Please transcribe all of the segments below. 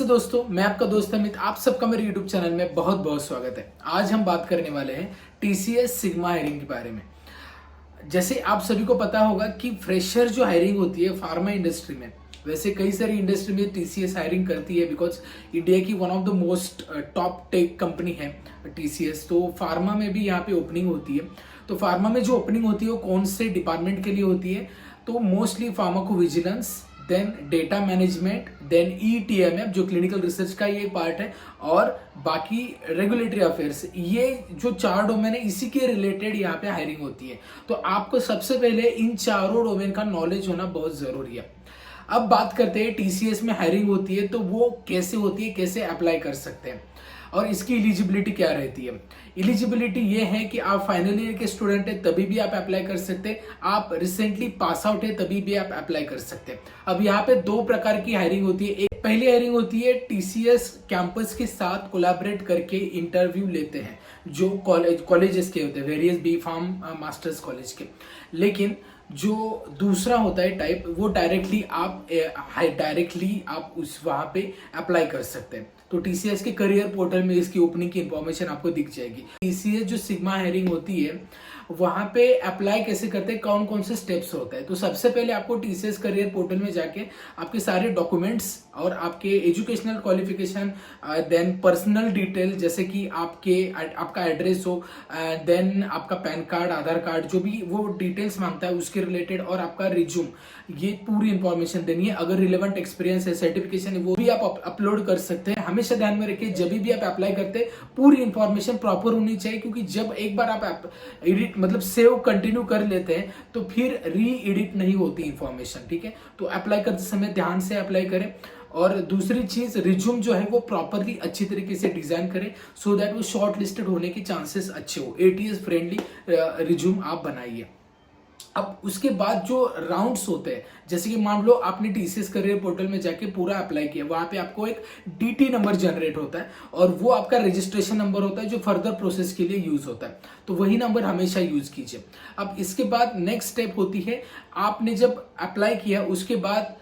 दोस्तों, मैं आपका दोस्त अमित। आप सबका मेरे YouTube चैनल में बहुत बहुत स्वागत है। आज हम बात करने वाले हैं TCS सिग्मा हायरिंग के बारे में। जैसे आप सभी को पता होगा कि फ्रेशर जो हायरिंग होती है फार्मा इंडस्ट्री में, वैसे कई सारी इंडस्ट्री में TCS हायरिंग करती है बिकॉज इंडिया की one of the most top tech company है TCS। तो फार्मा में भी यहाँ पे ओपनिंग होती है। तो फार्मा में जो ओपनिंग होती है वो कौन से डिपार्टमेंट के लिए होती है? तो mostly pharmacovigilance, then data management, then ETMF जो क्लिनिकल रिसर्च का ये पार्ट है, और बाकी रेगुलेटरी अफेयर्स। ये जो चार डोमेन है इसी के रिलेटेड यहाँ पे हायरिंग होती है। तो आपको सबसे पहले इन चारों डोमेन का नॉलेज होना बहुत जरूरी है। अब बात करते हैं TCS में हायरिंग होती है तो वो कैसे होती है, कैसे अप्लाई कर सकते हैं और इसकी एलिजिबिलिटी क्या रहती है। एलिजिबिलिटी ये है कि आप फाइनल ईयर के स्टूडेंट हैं तभी भी आप अप्लाई कर सकते हैं, आप रिसेंटली पास आउट है तभी भी आप अप्लाई कर सकते हैं। अब यहाँ पे दो प्रकार की हायरिंग होती है। एक पहली हायरिंग होती है TCS कैंपस के साथ कोलैबोरेट करके इंटरव्यू लेते हैं जो कॉलेजेस के होते हैं, various B pharm masters college के। लेकिन जो दूसरा होता है टाइप, वो डायरेक्टली आप उस वहां पे अप्लाई कर सकते हैं। तो TCS के करियर पोर्टल में इसकी ओपनिंग की इंफॉर्मेशन आपको दिख जाएगी। TCS जो सिग्मा हायरिंग होती है वहां पे अप्लाई कैसे करते हैं, कौन कौन से स्टेप्स होता है। तो सबसे पहले आपको TCS करियर पोर्टल में जाके आपके सारे डॉक्यूमेंट्स और आपके educational qualification, then personal detail जैसे कि आपका एड्रेस हो, देन आपका पैन कार्ड, आधार कार्ड, जो भी वो डिटेल्स मांगता है उसके रिलेटेड, और आपका रिज्यूम, ये पूरी इंफॉर्मेशन देनी है। अगर रिलेवेंट एक्सपीरियंस है, सर्टिफिकेशन है, वो भी आप अपलोड कर सकते हैं। हमेशा ध्यान में रखिए जब भी आप अप्लाई करते हैं पूरी इंफॉर्मेशन प्रॉपर होनी चाहिए, क्योंकि जब एक बार आप एडिट मतलब सेव कंटिन्यू कर लेते हैं तो फिर री एडिट नहीं होती इंफॉर्मेशन। ठीक है, तो अप्लाई करते समय ध्यान से अप्लाई करें। और दूसरी चीज, रिज्यूम जो है वो प्रॉपरली अच्छी तरीके से डिजाइन करें सो दैट वो शॉर्ट लिस्टेड होने के चांसेस अच्छे हो। ATS फ्रेंडली रिज्यूम आप बनाइए। अब उसके बाद जो राउंड्स होते हैं, जैसे कि मान लो आपने TCS करियर पोर्टल में जाके पूरा अप्लाई किया, वहां पे आपको एक DT नंबर जनरेट होता है और वो आपका रजिस्ट्रेशन नंबर होता है जो फर्दर प्रोसेस के लिए यूज होता है। तो वही नंबर हमेशा यूज कीजिए। अब इसके बाद नेक्स्ट स्टेप होती है, आपने जब अप्लाई किया उसके बाद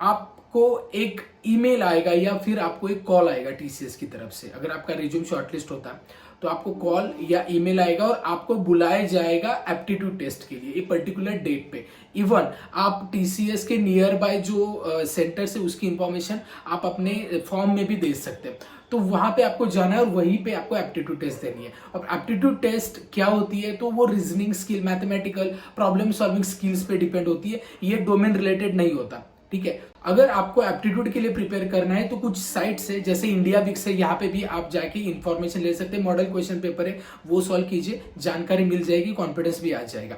आपको एक ईमेल आएगा या फिर आपको एक कॉल आएगा TCS की तरफ से। अगर आपका रिज्यूम शॉर्टलिस्ट होता है तो आपको कॉल या ईमेल आएगा और आपको बुलाया जाएगा एप्टीट्यूड टेस्ट के लिए एक पर्टिकुलर डेट पे। इवन आप TCS के नियर बाय जो सेंटर से उसकी इंफॉर्मेशन आप अपने फॉर्म में भी दे सकते हैं। तो वहां पे आपको जाना है और वहीं पे आपको एप्टीट्यूड टेस्ट देनी है। अब एप्टीट्यूड टेस्ट क्या होती है, तो वो reasoning skill, mathematical problem solving skills पे डिपेंड होती है, ये डोमेन रिलेटेड नहीं होता। ठीक है, अगर आपको एप्टीट्यूड के लिए प्रिपेयर करना है तो कुछ साइट्स है जैसे इंडिया विक्स है, यहाँ पे भी आप जाके इंफॉर्मेशन ले सकते हैं। मॉडल क्वेश्चन पेपर है वो सॉल्व कीजिए, जानकारी मिल जाएगी, कॉन्फिडेंस भी आ जाएगा।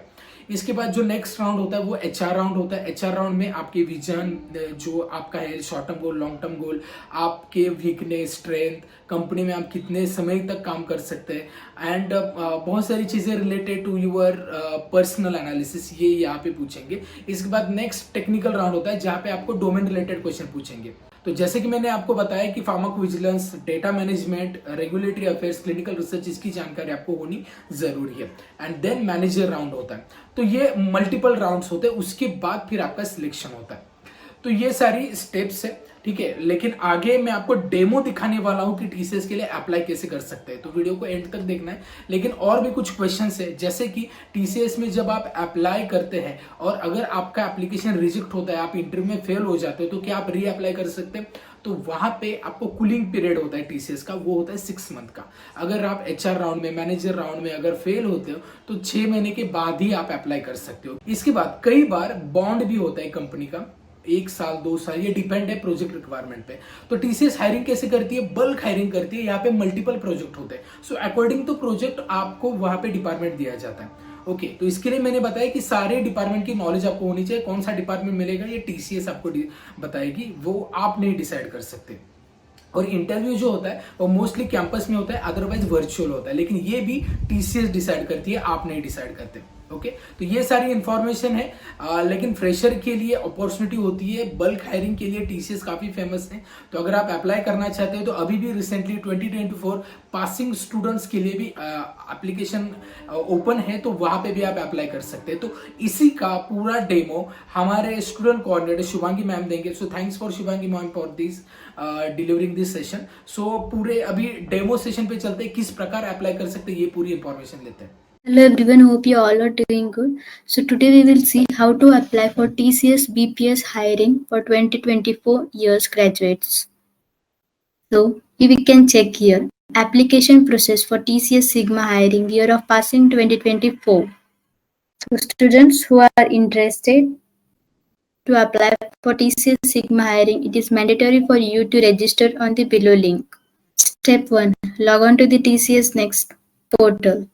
इसके बाद जो नेक्स्ट राउंड होता है वो HR राउंड होता है। HR राउंड में आपके विजन, जो आपका है short term goal, long term goal, आपके वीकनेस, स्ट्रेंथ, कंपनी में आप कितने समय तक काम कर सकते हैं, एंड बहुत सारी चीजें related to your personal analysis, ये यहाँ पे पूछेंगे। इसके बाद नेक्स्ट टेक्निकल राउंड होता है जहाँ पे आपको डोमेन रिलेटेड क्वेश्चन पूछेंगे। तो जैसे कि मैंने आपको बताया कि pharmacovigilance, data management, regulatory affairs, clinical research, इसकी जानकारी आपको होनी जरूरी है। एंड देन मैनेजर राउंड होता है। तो ये मल्टीपल राउंड्स होते हैं, उसके बाद फिर आपका सिलेक्शन होता है। तो ये सारी स्टेप्स है। ठीक है, लेकिन आगे मैं आपको डेमो दिखाने वाला हूं कि TCS के लिए अप्लाई कैसे कर सकते हैं, तो वीडियो को एंड तक देखना है। लेकिन और भी कुछ क्वेश्चंस है, जैसे कि TCS में जब आप अप्लाई करते हैं और अगर आपका एप्लीकेशन रिजेक्ट होता है, आप इंटरव्यू में फेल हो जाते हो, तो क्या आप री अप्लाई कर सकते हैं? तो वहां पे आपको कूलिंग पीरियड होता है TCS का, वो होता है 6 मंथ का। अगर आप HR राउंड में, मैनेजर राउंड में अगर फेल होते हो तो 6 महीने के बाद ही आप अप्लाई कर सकते हो। इसके बाद कई बार बॉन्ड भी होता है कंपनी का, 1 साल 2 साल, ये डिपेंड है प्रोजेक्ट रिक्वायरमेंट पे। तो TCS हायरिंग कैसे करती है? बल्क हायरिंग करती है। यहाँ पे मल्टीपल प्रोजेक्ट होते हैं, सो अकॉर्डिंग टू प्रोजेक्ट आपको वहां पे डिपार्टमेंट दिया जाता है। ओके, तो इसके लिए मैंने बताया कि सारे डिपार्टमेंट की नॉलेज आपको होनी चाहिए। कौन सा डिपार्टमेंट मिलेगा ये TCS आपको बताएगी, वो आप नहीं डिसाइड कर सकते। और इंटरव्यू जो होता है वो मोस्टली कैंपस में होता है, अदरवाइज वर्चुअल होता है, लेकिन ये भी TCS डिसाइड करती है, आप नहीं डिसाइड करते। ओके तो ये सारी इंफॉर्मेशन है। लेकिन फ्रेशर के लिए अपॉर्चुनिटी होती है, बल्क हायरिंग के लिए टीसीएस काफी फेमस है। तो अगर आप अप्लाई करना चाहते हो तो अभी भी रिसेंटली 2024 पासिंग स्टूडेंट्स के लिए भी एप्लीकेशन ओपन है, तो वहां पे भी आप अप्लाई कर सकते हैं। तो इसी का पूरा डेमो हमारे स्टूडेंट कोऑर्डिनेटर शुभांगी मैम देंगे। So thanks for Shubhangi ma'am for this delivering this session. So पूरे अभी डेमो सेशन पे चलते हैं, किस प्रकार अप्लाई कर सकते हैं ये पूरी इंफॉर्मेशन लेते हैं। Hello everyone, hope you all are doing good. So today we will see how to apply for TCS BPS hiring for 2024 years graduates. So we can check here. Application process for TCS Sigma hiring year of passing 2024. So students who are interested to apply for TCS Sigma hiring, it is mandatory for you to register on the below link. Step 1. Log on to the TCS Next portal.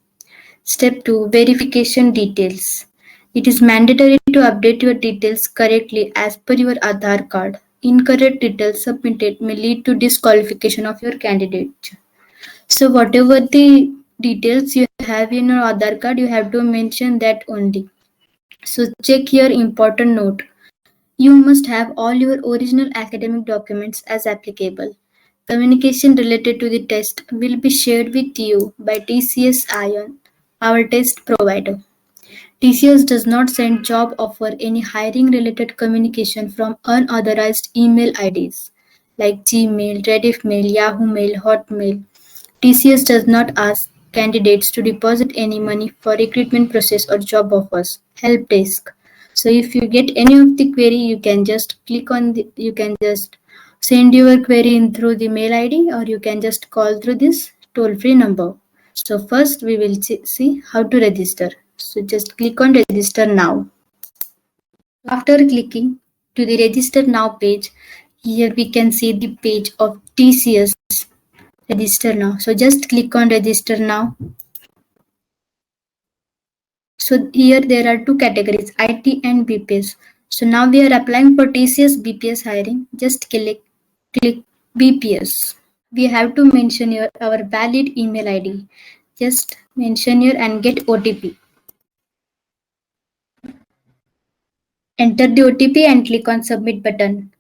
Step 2. Verification details. It is mandatory to update your details correctly as per your Aadhaar card. Incorrect details submitted may lead to disqualification of your candidate. So whatever the details you have in your Aadhaar card, you have to mention that only. So check here important note. You must have all your original academic documents as applicable. Communication related to the test will be shared with you by TCS Ion, our test provider. TCS does not send job offer any hiring related communication from unauthorized email IDs like Gmail, Rediffmail, Yahoo Mail, Hotmail. TCS does not ask candidates to deposit any money for recruitment process or job offers. Help desk. So if you get any of the query, you can just click on you can just send your query in through the mail ID, or you can just call through this toll free number. So first we will see how to register. So just click on register now. After clicking to the register now page, here we can see the page of TCS register now. So just click on register now. So here there are two categories, IT and BPS. So now we are applying for TCS BPS hiring. Just click BPS. We have to mention our valid email ID. Just mention here and get OTP. Enter the OTP and click on submit button.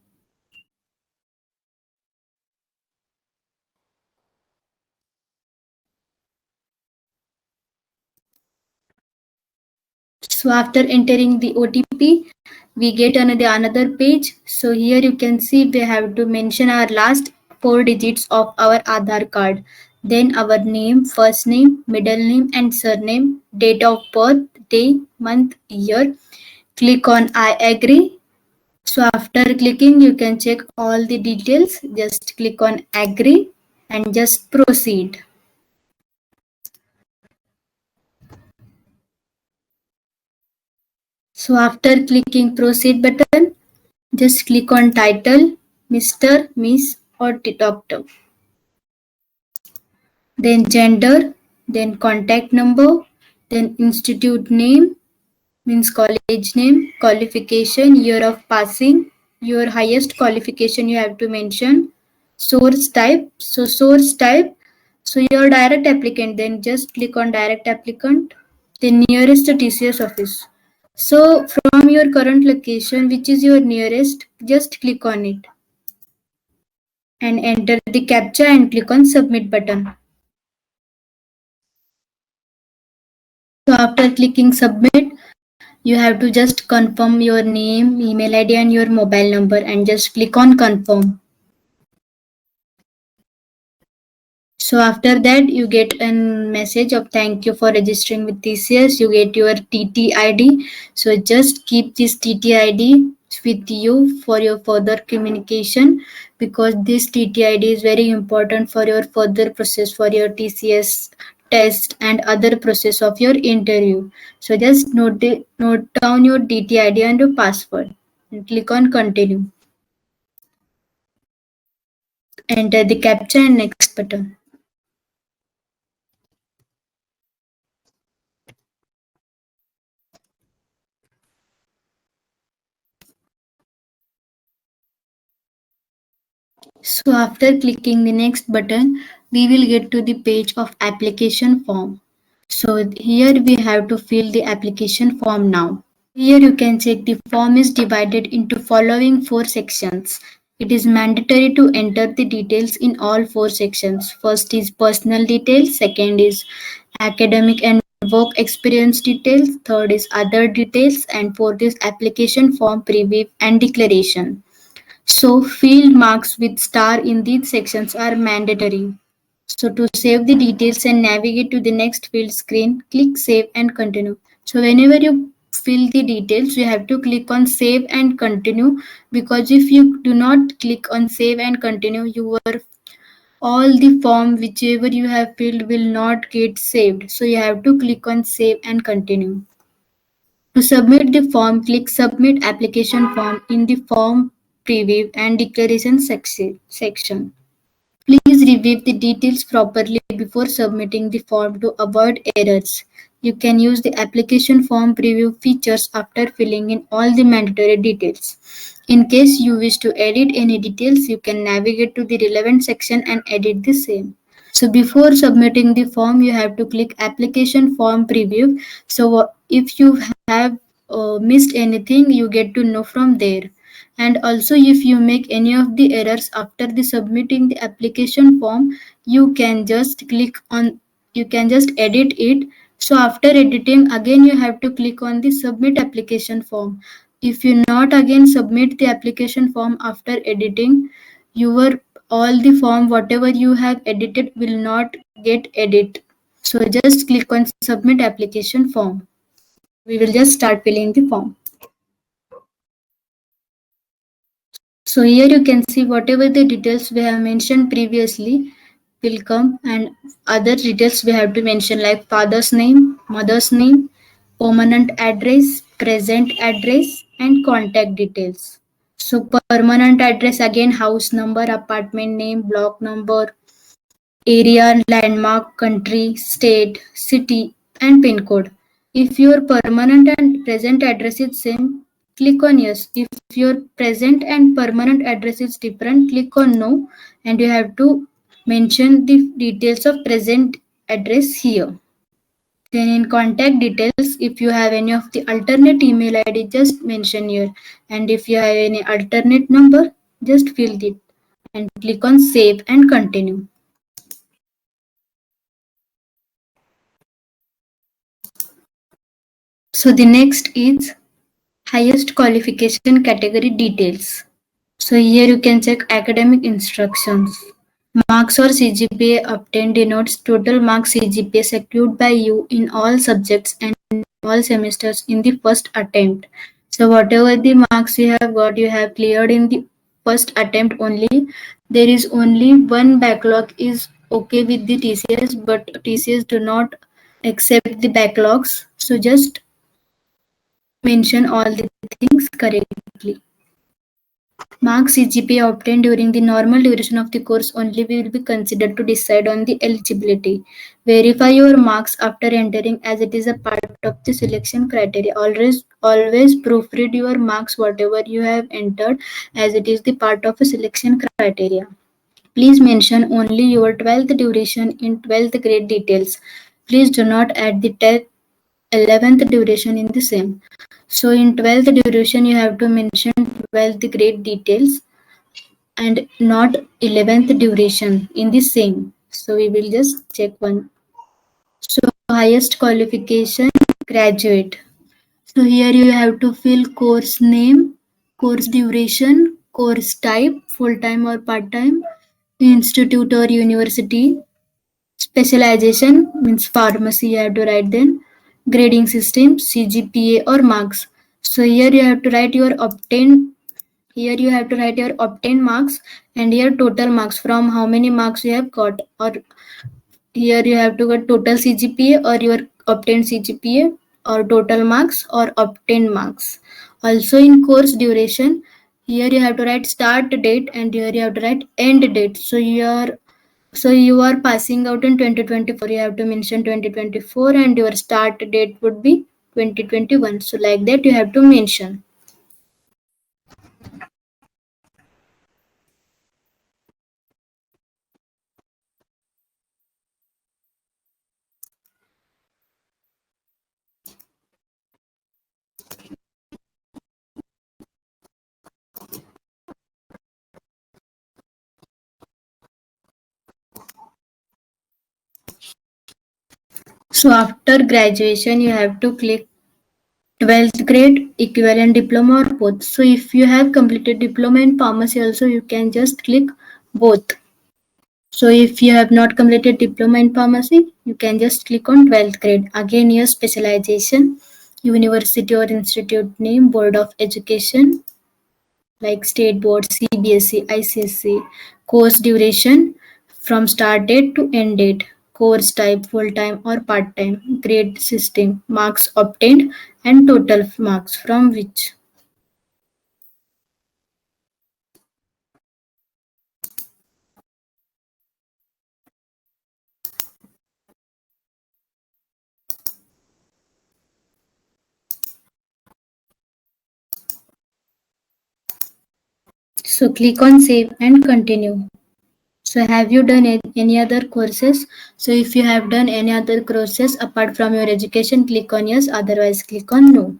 So after entering the OTP, we get another page. So here you can see we have to mention our last 4 digits of our Aadhaar card. Then our name, first name, middle name and surname, date of birth, day, month, year. Click on I agree. So after clicking, you can check all the details. Just click on agree and just proceed. So after clicking proceed button, just click on title, Mr., Miss or Doctor. Then gender, then contact number, then institute name, means college name, qualification, year of passing, your highest qualification you have to mention, source type. So source type, so your direct applicant, then just click on direct applicant, the nearest TCS office. So from your current location, which is your nearest, just click on it and enter the captcha and click on submit button. So after clicking submit, you have to just confirm your name, email ID and your mobile number and just click on confirm. So after that, you get a message of thank you for registering with TCS. You get your TT ID. So just keep this TT ID with you for your further communication, because this TT ID is very important for your further process for your TCS test and other process of your interview. So just note down your TT ID and your password and click on continue. Enter the captcha and next button. So after clicking the next button, we will get to the page of application form. So here we have to fill the application form now. Here you can check the form is divided into following 4 sections. It is mandatory to enter the details in all 4 sections. First is personal details, second is academic and work experience details, third is other details, and fourth is application form preview and declaration. So field marks with star in these sections are mandatory. So to save the details and navigate to the next field screen, click Save and Continue. So whenever you fill the details, you have to click on Save and Continue, because if you do not click on Save and Continue, your all the form whichever you have filled will not get saved. So you have to click on Save and Continue. To submit the form, click Submit Application Form in the Form Preview and Declaration section. Please review the details properly before submitting the form to avoid errors. You can use the application form preview features after filling in all the mandatory details. In case you wish to edit any details, you can navigate to the relevant section and edit the same. So before submitting the form, you have to click application form preview. So if you have missed anything, you get to know from there. And also if you make any of the errors after the submitting the application form, you can just edit it. So after editing, again you have to click on the submit application form. If you not again submit the application form after editing, your all the form whatever you have edited will not get edit. So just click on submit application form. We will just start filling the form. So here you can see whatever the details we have mentioned previously will come, and other details we have to mention like father's name, mother's name, permanent address, present address, and contact details. So permanent address again house number, apartment name, block number, area, landmark, country, state, city, and pin code. If your permanent and present address is same, click on yes. If your present and permanent address is different, click on no, and you have to mention the details of present address here. Then in contact details, if you have any of the alternate email ID, just mention here. And if you have any alternate number, just fill it and click on save and continue. So the next is highest qualification category details. So here you can check academic instructions. Marks or CGPA obtained denotes total marks CGPA secured by you in all subjects and all semesters in the first attempt. So whatever the marks you have got, you have cleared in the first attempt only. There is only one backlog is okay with the TCS, but TCS do not accept the backlogs. So just mention all the things correctly. Marks CGPA obtained during the normal duration of the course only will be considered to decide on the eligibility. Verify your marks after entering as it is a part of the selection criteria. Always proofread your marks whatever you have entered as it is the part of a selection criteria. Please mention only your 12th duration in 12th grade details. Please do not add the 11th duration in the same. So in 12th duration, you have to mention 12th grade details and not 11th duration in the same. So we will just check one. So highest qualification, graduate. So here you have to fill course name, course duration, course type, full-time or part-time, institute or university, specialization means pharmacy you have to write, then grading system, CGPA or marks. So here you have to write your obtained marks, and here total marks from how many marks you have got, or here you have to get total CGPA or your obtained CGPA or total marks or obtained marks. Also in course duration, here you have to write start date and here you have to write end date. So you are passing out in 2024, you have to mention 2024 and your start date would be 2021. So like that you have to mention. So after graduation, you have to click 12th grade, equivalent diploma or both. So if you have completed diploma in pharmacy also, you can just click both. So if you have not completed diploma in pharmacy, you can just click on 12th grade. Again, your specialization, university or institute name, board of education, like state board, CBSE, ICSE, course duration from start date to end date, course type full time or part time, grade system, marks obtained, and total marks from which. So click on save and continue. So have you done any other courses? So if you have done any other courses apart from your education, click on yes, otherwise click on no.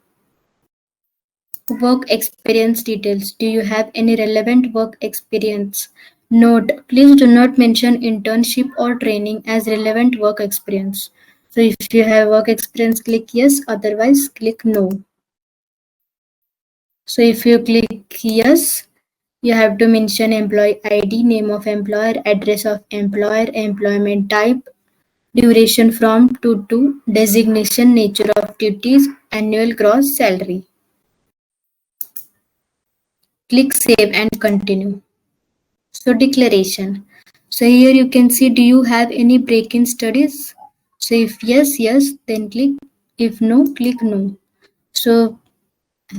Work experience details. Do you have any relevant work experience? Note, please do not mention internship or training as relevant work experience. So if you have work experience, click yes, otherwise click no. So if you click yes, you have to mention employee ID, name of employer, address of employer, employment type, duration from to, designation, nature of duties, annual gross salary. Click save and continue. So declaration. So here you can see, do you have any break in studies? So if yes, yes, then click. If no, click no. So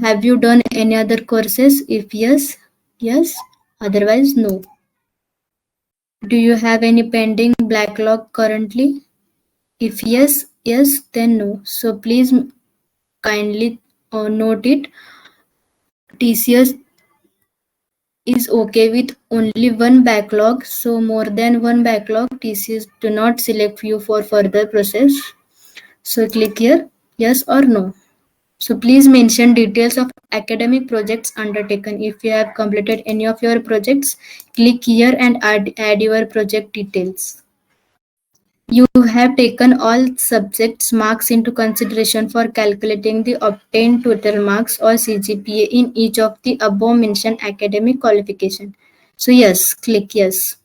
have you done any other courses? If yes, yes, otherwise no. Do you have any pending backlog currently? If yes, yes, then no. So please kindly note it. TCS is okay with only one backlog. So more than one backlog, TCS do not select you for further process. So click here, yes or no. So please mention details of academic projects undertaken. If you have completed any of your projects, click here and add your project details. You have taken all subjects marks into consideration for calculating the obtained total marks or CGPA in each of the above mentioned academic qualification. So yes, click yes.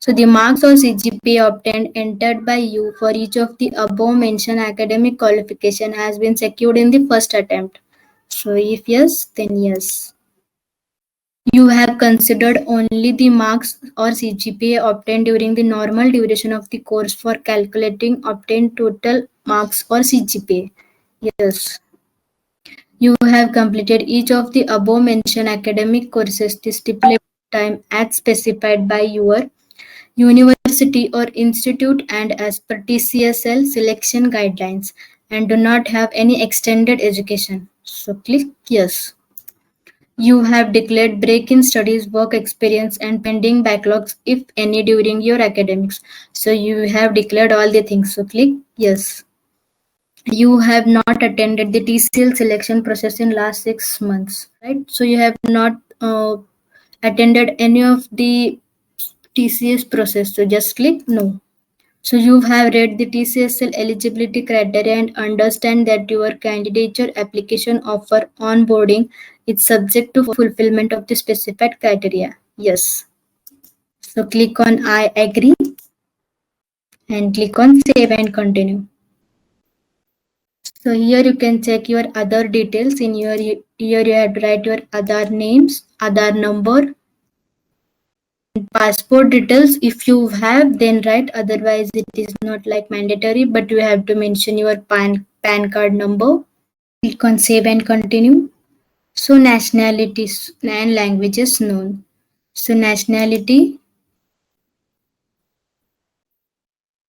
So the marks or CGPA obtained entered by you for each of the above mentioned academic qualification has been secured in the first attempt. So if yes, then yes. You have considered only the marks or CGPA obtained during the normal duration of the course for calculating obtained total marks or CGPA. Yes. You have completed each of the above mentioned academic courses the stipulated time as specified by your university or institute and as per TCSL selection guidelines and do not have any extended education. So click yes. You have declared break in studies, work experience, and pending backlogs, if any, during your academics. So you have declared all the things. So click yes. You have not attended the TCL selection process in last 6 months, right? So you have not attended any of the TCS process. So just click no. So you have read the TCSL eligibility criteria and understand that your candidature application offer onboarding is subject to fulfillment of the specified criteria. Yes. So click on I agree and click on save and continue. So here you can check your other details. In your here you have to write your other names, other number, passport details. If you have, then write, otherwise it is not like mandatory, but you have to mention your pan card number. Click on save and continue. So nationalities and languages known. So nationality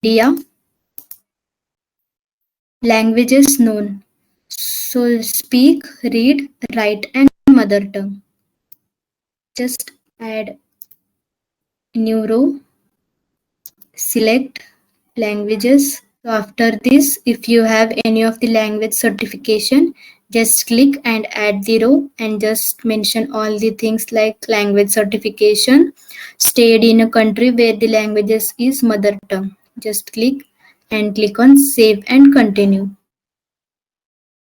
India, languages known. So speak, read, write and mother tongue. Just add new row, select languages. So after this, if you have any of the language certification, just click and add the row and just mention all the things like language certification, stayed in a country where the languages is mother tongue. Just click and click on Save and Continue.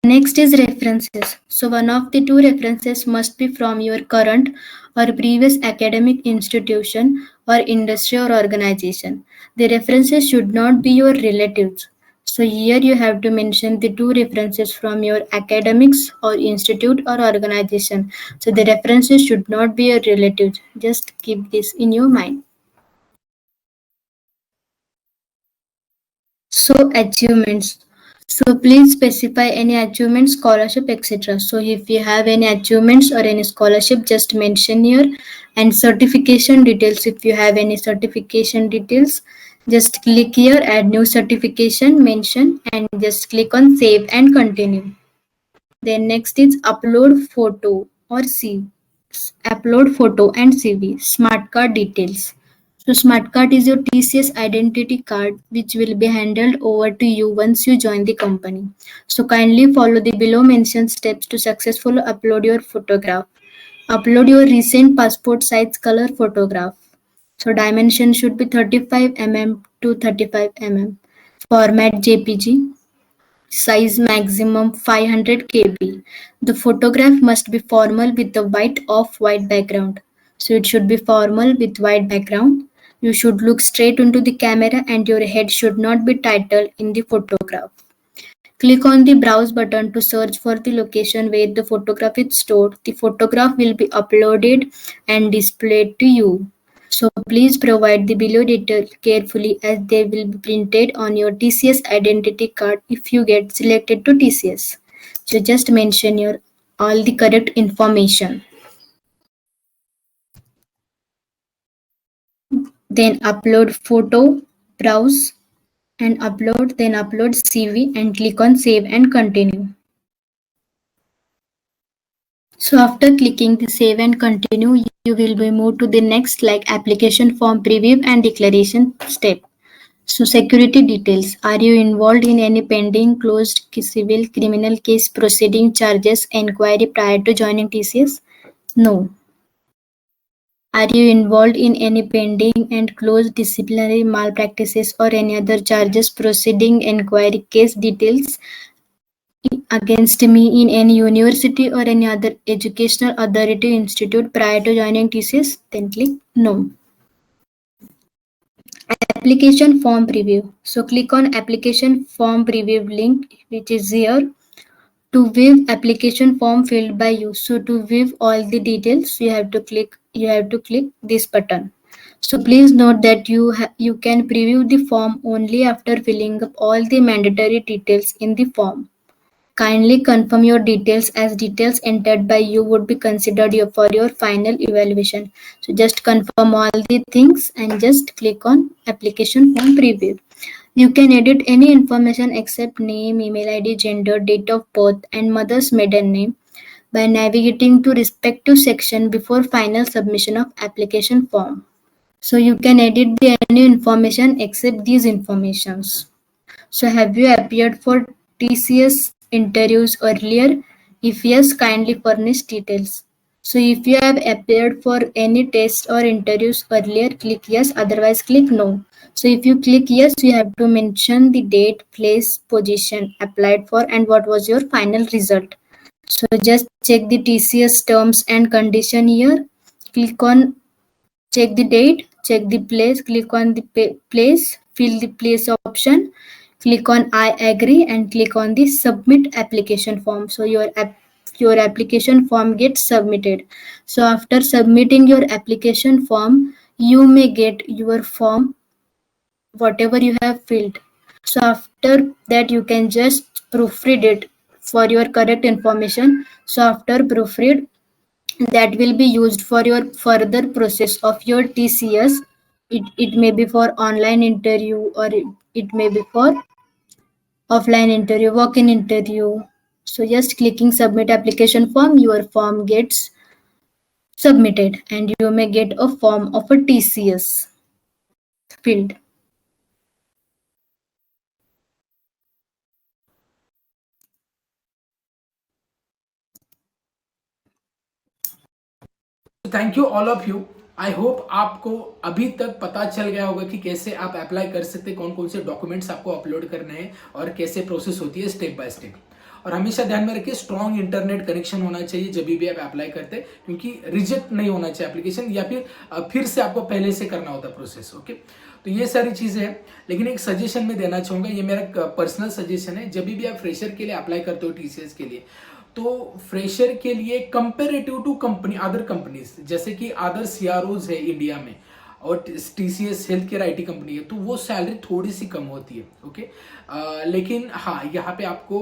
Next is references. So one of the two references must be from your current or previous academic institution or industry or organization. The references should not be your relatives. So here you have to mention the two references from your academics or institute or organization. So the references should not be your relatives. Just keep this in your mind. So achievements. So please specify any achievement, scholarship, etc. So if you have any achievements or any scholarship, just mention here, and certification details. If you have any certification details, just click here, add new certification, mention, and just click on save and continue. Then next is upload photo or CV. Upload photo and CV. Smart card details. So smart card is your TCS identity card which will be handed over to you once you join the company. So kindly follow the below mentioned steps to successfully upload your photograph. Upload your recent passport size color photograph. So dimension should be 35 mm to 35 mm. Format JPG. Size maximum 500 kb. The photograph must be formal with a white off-white background. So it should be formal with white background. You should look straight into the camera and your head should not be titled in the photograph. Click on the browse button to search for the location where the photograph is stored. The photograph will be uploaded and displayed to you. So please provide the below details carefully as they will be printed on your TCS identity card if you get selected to TCS. So just mention your all the correct information. Then upload photo, browse and upload, then upload CV and click on save and continue. So after clicking the save and continue, you will be moved to the next like application form preview and declaration step. So security details. Are you involved in any pending closed civil criminal case proceeding charges inquiry prior to joining TCS? No. Are you involved in any pending and closed disciplinary malpractices or any other charges proceeding inquiry case details against me in any university or any other educational authority institute prior to joining TCS? Then click no. Application form preview. So click on application form preview link which is here to view application form filled by you. So to view all the details you have to click this button. So please note that you can preview the form only after filling up all the mandatory details in the form. Kindly confirm your details as details entered by you would be considered for your final evaluation. So just confirm all the things and just click on application form preview. You can edit any information except name, email ID, gender, date of birth and mother's maiden name by navigating to respective section before final submission of application form. So you can edit any information except these informations. So have you appeared for TCS interviews earlier? If yes, kindly furnish details. So if you have appeared for any test or interviews earlier, click yes, otherwise click no. So if you click yes, you have to mention the date, place, position applied for and what was your final result. So just check the TCS terms and condition here. Click on check the date, check the place, click on the place, fill the place option, click on I agree and click on the submit application form. So your application form gets submitted. So after submitting your application form, you may get your form whatever you have filled. So after that you can just proofread it for your correct information. So after proofread that will be used for your further process of your TCS. It may be for online interview or it may be for offline interview, walk-in interview. So just clicking submit application form, your form gets submitted and you may get a form of a TCS filled. Thank you all of you. I hope आपको अभी तक पता चल गया होगा कि कैसे आप अप्लाई कर सकते हैं, कौन कौन से डॉक्यूमेंट्स आपको अपलोड करने हैं और कैसे प्रोसेस होती है स्टेप बाय स्टेप। और हमेशा ध्यान में रखिए स्ट्रॉन्ग इंटरनेट कनेक्शन होना चाहिए जब भी आप अप्लाई करते हैं, क्योंकि रिजेक्ट नहीं होना चाहिए एप्लीकेशन, या फिर से आपको पहले से करना होता है प्रोसेस। ओके, तो ये सारी चीजें हैं। लेकिन एक सजेशन मैं देना चाहूंगा, ये मेरा पर्सनल सजेशन है, जब भी आप फ्रेशर के लिए अप्लाई करते हो टीसीएस के लिए, तो फ्रेशर के लिए comparative to company other companies, जैसे कि अदर सीआरओज है इंडिया में और TCS health care IT company है, तो वो सैलरी थोड़ी सी कम होती है। ओके, लेकिन हाँ, यहाँ पे आपको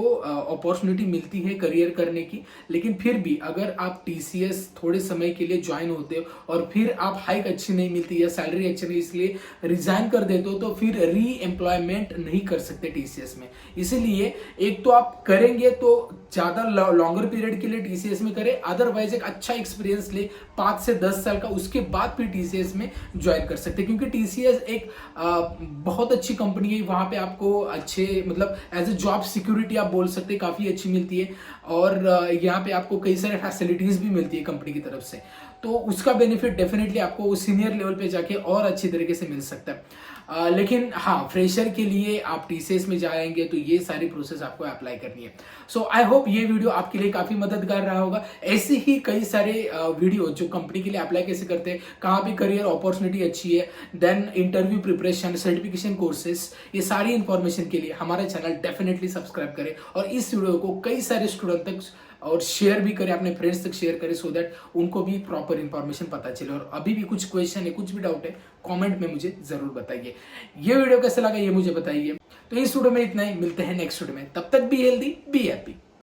अपॉर्चुनिटी मिलती है करियर करने की। लेकिन फिर भी अगर आप टीसीएस थोड़े समय के लिए ज्वाइन होते हो और फिर आप हाइक अच्छी नहीं मिलती या सैलरी अच्छी नहीं, इसलिए रिजाइन कर देते हो, तो फिर री एम्प्लॉयमेंट नहीं कर सकते टीसीएस में। इसीलिए एक तो आप करेंगे तो ज्यादा लॉन्गर पीरियड के लिए टीसीएस में करें, अदरवाइज एक अच्छा एक्सपीरियंस ले 5 से 10 साल का, उसके बाद फिर टीसीएस में ज्वाइन कर सकते हैं। क्योंकि टीसीएस एक बहुत अच्छी कंपनी है, वहां पे आपको अच्छे मतलब एज ए जॉब सिक्योरिटी आप बोल सकते हैं काफी अच्छी मिलती है, और यहाँ पे आपको कई सारे फैसिलिटीज भी मिलती है कंपनी की तरफ से, तो उसका बेनिफिट डेफिनेटली आपको सीनियर लेवल पे जाके और अच्छी तरीके से मिल सकता है। लेकिन हाँ, फ्रेशर के लिए आप टीसीएस में जाएंगे तो ये सारी प्रोसेस आपको अप्लाई करनी है। सो आई होप ये वीडियो आपके लिए काफी मददगार रहा होगा। ऐसे ही कई सारे वीडियो जो कंपनी के लिए अप्लाई कैसे करते हैं, कहाँ पे करियर अपॉर्चुनिटी अच्छी है, then interview preparation, certification courses, ये सारी इंफॉर्मेशन के लिए हमारा चैनल डेफिनेटली सब्सक्राइब करें और इस वीडियो को कई सारे स्टूडेंट तक और शेयर भी करें, अपने फ्रेंड्स तक शेयर करें, सो दैट उनको भी प्रॉपर इंफॉर्मेशन पता चले। और अभी भी कुछ क्वेश्चन है, कुछ भी डाउट है, कमेंट में मुझे जरूर बताइए। ये वीडियो कैसा लगा ये मुझे बताइए। तो इस वीडियो में इतना ही, मिलते हैं नेक्स्ट वीडियो में, तब तक बी हेल्दी बी हैप्पी।